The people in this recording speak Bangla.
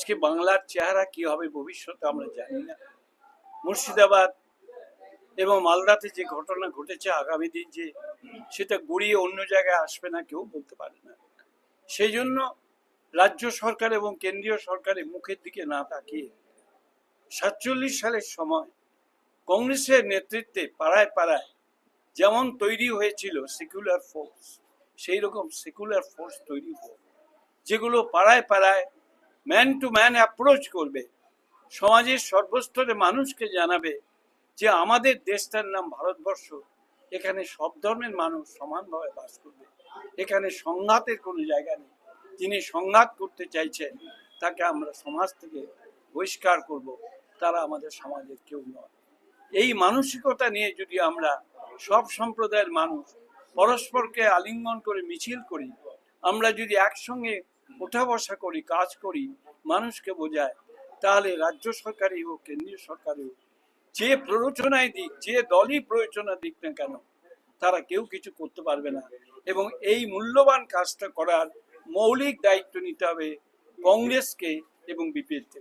আজকে বাংলার চেহারা কি হবে ভবিষ্যতে আমরা জানি না। মুর্শিদাবাদ এবং মালদাতে যে ঘটনা ঘটেছে, আগামী দিন যে সেটা গড়িয়ে অন্য জায়গায় আসবে না কেউ বলতে পারে না। সেই জন্য রাজ্য সরকার এবং কেন্দ্রীয় সরকারের মুখের দিকে না তাকিয়ে 47 সালের সময় কংগ্রেসের নেতৃত্বে পাড়ায় পাড়ায় যেমন তৈরি হয়েছিল সেকুলার ফোর্স, সেই রকম সেকুলার ফোর্স তৈরি হোক, যেগুলো পাড়ায় পাড়ায় ম্যান টু ম্যান অ্যাপ্রোচ করবে, সমাজের সর্বস্তরে মানুষকে জানাবে যে আমাদের দেশটার নাম ভারতবর্ষ, এখানে সব ধর্মের মানুষ সমানভাবে বাস করবে, এখানে সংঘাতের কোনো জায়গা নেই, যিনি সংঘাত করতে চাইছেন তাকে আমরা সমাজ থেকে বহিষ্কার করব, তারা আমাদের সমাজের কেউ নয়। এই মানসিকতা নিয়ে যদি আমরা সব সম্প্রদায়ের মানুষ পরস্পরকে আলিঙ্গন করে মিছিল করি, আমরা যদি একসঙ্গে ওঠা বসা করি, কাজ করি, মানুষকে বোঝায়, তাহলে রাজ্য সরকারই হোক কেন্দ্রীয় সরকারই হোক, যে প্ররোচনায় দিক, যে দলই প্ররোচনা দিক না কেন, তারা কেউ কিছু করতে পারবে না। এবং এই মূল্যবান কাজটা করার মৌলিক দায়িত্ব নিতে হবে কংগ্রেসকে এবং বিপিএলকে।